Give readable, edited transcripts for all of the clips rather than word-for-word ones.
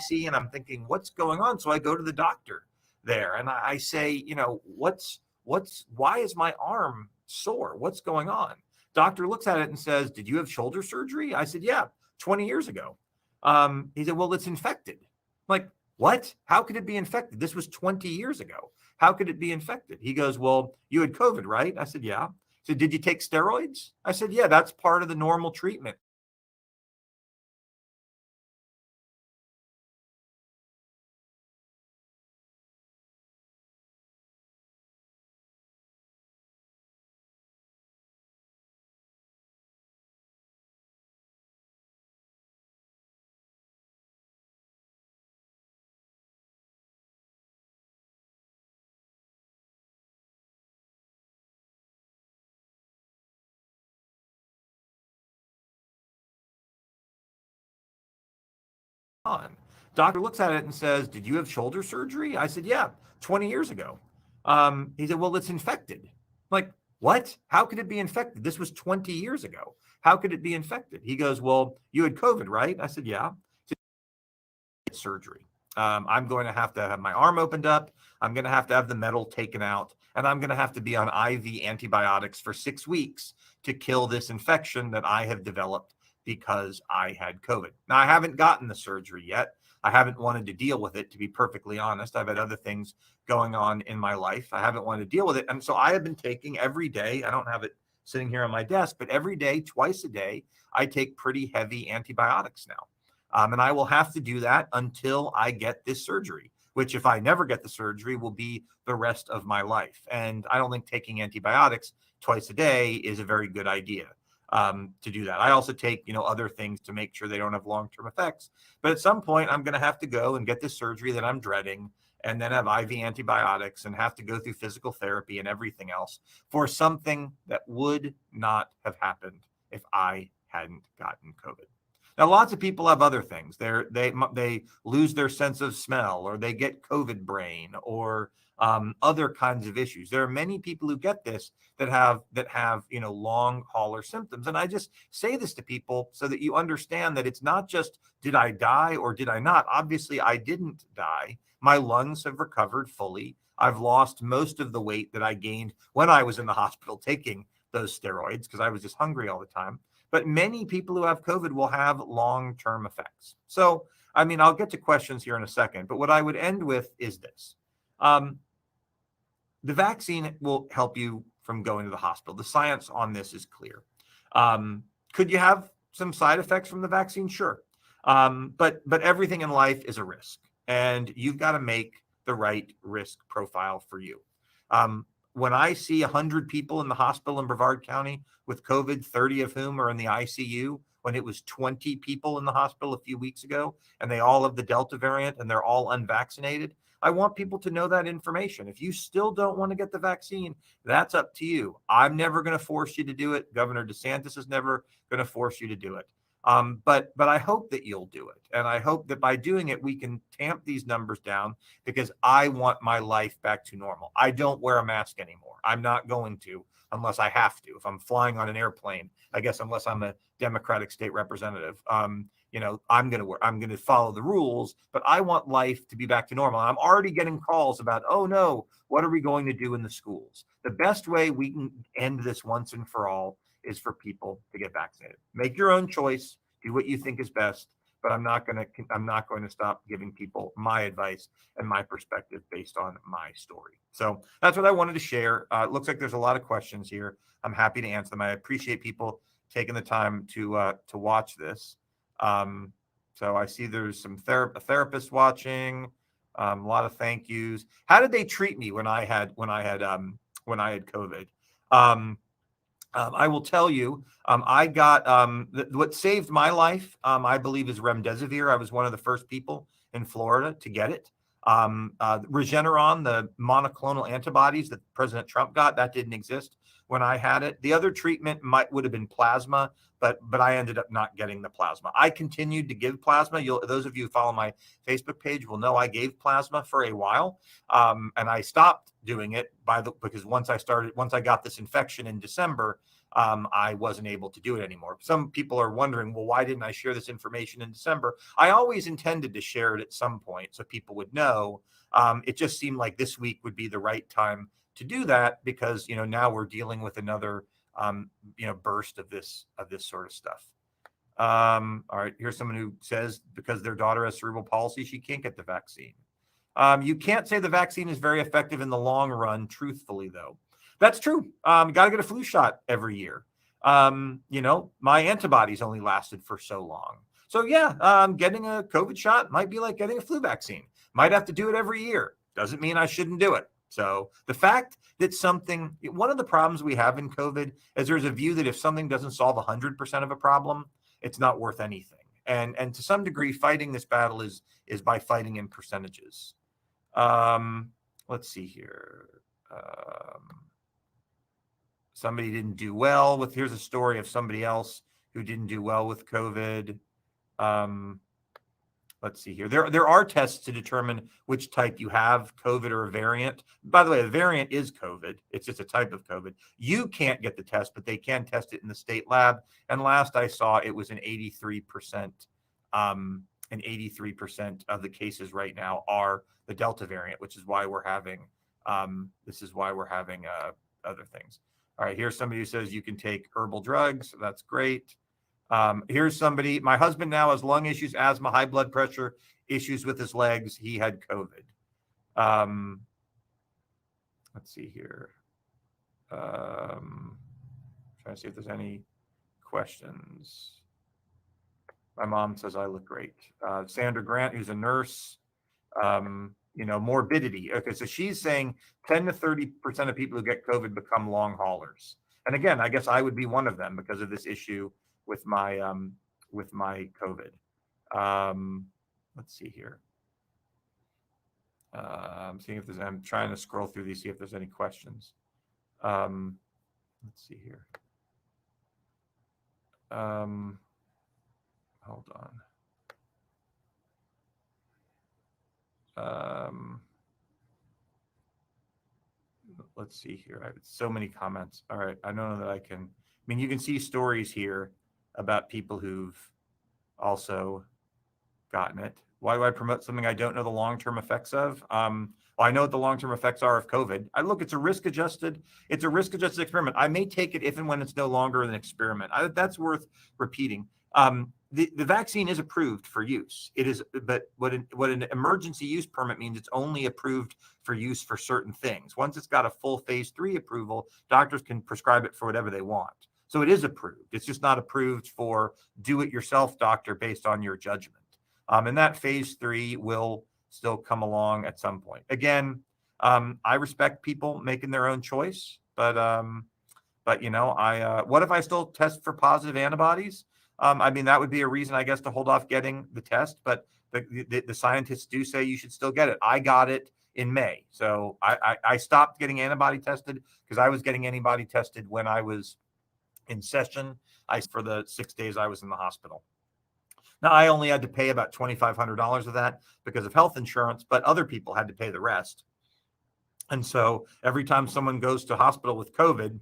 D.C. and I'm thinking, what's going on? So I go to the doctor there and I say, why is my arm sore? What's going on? Doctor looks at it and says, did you have shoulder surgery? I said, yeah, 20 years ago. He said, well, it's infected. I'm like, what? How could it be infected? This was 20 years ago. How could it be infected? He goes, well, you had COVID, right? I said, yeah. He said, did you take steroids? I said, yeah, that's part of the normal treatment. On. Doctor looks at it and says, did you have shoulder surgery? I said, yeah, 20 years ago. He said, well, it's infected. I'm like, what? How could it be infected? This was 20 years ago. How could it be infected? He goes, well, you had COVID, right? I said, yeah. He said, surgery. I'm going to have my arm opened up. I'm going to have the metal taken out, and I'm going to have to be on IV antibiotics for 6 weeks to kill this infection that I have developed because I had COVID. Now, I haven't gotten the surgery yet. I haven't wanted to deal with it, to be perfectly honest. I've had other things going on in my life. I haven't wanted to deal with it. And so I have been taking every day, I don't have it sitting here on my desk, but every day, twice a day, I take pretty heavy antibiotics now. And I will have to do that until I get this surgery, which if I never get the surgery will be the rest of my life. And I don't think taking antibiotics twice a day is a very good idea to do that. I also take, other things to make sure they don't have long-term effects. But at some point, I'm going to have to go and get this surgery that I'm dreading and then have IV antibiotics and have to go through physical therapy and everything else for something that would not have happened if I hadn't gotten COVID. Now, lots of people have other things. They lose their sense of smell, or they get COVID brain, or other kinds of issues. There are many people who get this that have long hauler symptoms. And I just say this to people so that you understand that it's not just did I die or did I not? Obviously, I didn't die. My lungs have recovered fully. I've lost most of the weight that I gained when I was in the hospital taking those steroids because I was just hungry all the time. But many people who have COVID will have long-term effects. So, I'll get to questions here in a second, but what I would end with is this. The vaccine will help you from going to the hospital. The science on this is clear. Could you have some side effects from the vaccine? Sure. But everything in life is a risk, and you've got to make the right risk profile for you. When I see 100 people in the hospital in Brevard County with COVID, 30 of whom are in the ICU, when it was 20 people in the hospital a few weeks ago, and they all have the Delta variant and they're all unvaccinated, I want people to know that information. If you still don't want to get the vaccine, that's up to you. I'm never going to force you to do it. Governor DeSantis is never going to force you to do it. But I hope that you'll do it. And I hope that by doing it, we can tamp these numbers down because I want my life back to normal. I don't wear a mask anymore. I'm not going to unless I have to. If I'm flying on an airplane, I guess unless I'm a Democratic state representative, I'm going to follow the rules, but I want life to be back to normal. And I'm already getting calls about, oh no, what are we going to do in the schools? The best way we can end this once and for all is for people to get vaccinated. Make your own choice, do what you think is best, but I'm not going to stop giving people my advice and my perspective based on my story. So that's what I wanted to share. It looks like there's a lot of questions here. I'm happy to answer them. I appreciate people taking the time to watch this. So I see there's some therapists watching, a lot of thank yous. How did they treat me when I had COVID? I will tell you, I got what saved my life, I believe, is remdesivir. I was one of the first people in Florida to get it. Regeneron, the monoclonal antibodies that President Trump got, that didn't exist when I had it. The other treatment would have been plasma, but I ended up not getting the plasma. I continued to give plasma. Those of you who follow my Facebook page will know I gave plasma for a while, and I stopped doing it because once I got this infection in December, I wasn't able to do it anymore. Some people are wondering, well, why didn't I share this information in December? I always intended to share it at some point so people would know. It just seemed like this week would be the right time to do that because, now we're dealing with another, burst of this sort of stuff. All right, here's someone who says because their daughter has cerebral palsy, she can't get the vaccine. You can't say the vaccine is very effective in the long run, truthfully, though. That's true. Got to get a flu shot every year. My antibodies only lasted for so long. So yeah, getting a COVID shot might be like getting a flu vaccine. Might have to do it every year. Doesn't mean I shouldn't do it. So the fact that one of the problems we have in COVID is there's a view that if something doesn't solve 100% of a problem, it's not worth anything. And to some degree, fighting this battle is by fighting in percentages. Let's see here. Somebody didn't do well with, here's a story of somebody else who didn't do well with COVID. Let's see here. There are tests to determine which type you have, COVID or a variant. By the way, the variant is COVID. It's just a type of COVID. You can't get the test, but they can test it in the state lab. And last I saw, it was an 83%. And 83% of the cases right now are the Delta variant, which is why we're having other things. All right, here's somebody who says you can take herbal drugs. That's great. Here's somebody, my husband now has lung issues, asthma, high blood pressure, issues with his legs. He had COVID. Let's see here. Trying to see if there's any questions. My mom says I look great. Sandra Grant, who's a nurse, morbidity. Okay, so she's saying 10 to 30% of people who get COVID become long haulers. And again, I guess I would be one of them because of this issue with my COVID. Let's see here. I'm trying to scroll through these, see if there's any questions. Let's see here. Hold on. Let's see here. I have so many comments. All right. I don't know that I can. I mean, you can see stories here about people who've also gotten it. Why do I promote something I don't know the long-term effects of? Well, I know what the long-term effects are of COVID. It's a risk-adjusted experiment. I may take it if and when it's no longer an experiment. That's worth repeating. The vaccine is approved for use. It is, but what an emergency use permit means, it's only approved for use for certain things. Once it's got a full phase 3 approval, doctors can prescribe it for whatever they want. So it is approved. It's just not approved for do-it-yourself doctor based on your judgment. And that phase 3 will still come along at some point. Again, I respect people making their own choice, but what if I still test for positive antibodies? That would be a reason, I guess, to hold off getting the test, but the scientists do say you should still get it. I got it in May. So I stopped getting antibody tested because I was getting antibody tested when I was in session for the 6 days I was in the hospital. Now, I only had to pay about $2,500 of that because of health insurance, but other people had to pay the rest. And so every time someone goes to hospital with COVID,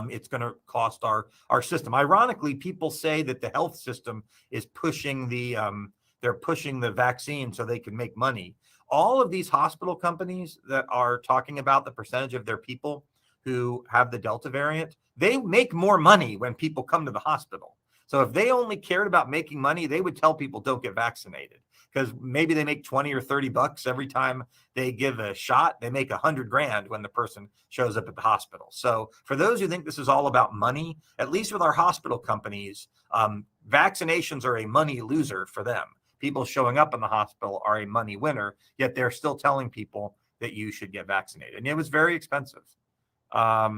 it's going to cost our system. Ironically, people say that the health system is pushing they're pushing the vaccine so they can make money. All of these hospital companies that are talking about the percentage of their people who have the Delta variant, they make more money when people come to the hospital. So if they only cared about making money, they would tell people don't get vaccinated, because maybe they make 20 or 30 bucks every time they give a shot. They make $100,000 when the person shows up at the hospital. So for those who think this is all about money, at least with our hospital companies, vaccinations are a money loser for them. People showing up in the hospital are a money winner, yet they're still telling people that you should get vaccinated. And it was very expensive. All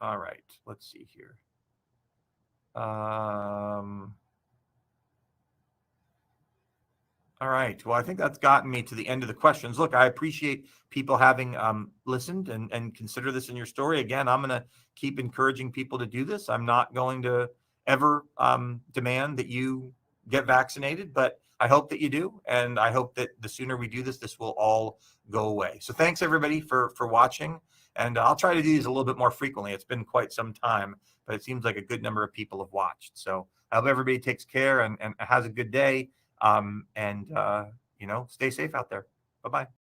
right, let's see here. All right. Well, I think that's gotten me to the end of the questions. Look, I appreciate people having listened and consider this in your story. Again, I'm going to keep encouraging people to do this. I'm not going to ever demand that you get vaccinated, but I hope that you do. And I hope that the sooner we do this, this will all go away. So thanks everybody for watching. And I'll try to do these a little bit more frequently. It's been quite some time, but it seems like a good number of people have watched. So I hope everybody takes care and has a good day. And stay safe out there. Bye-bye.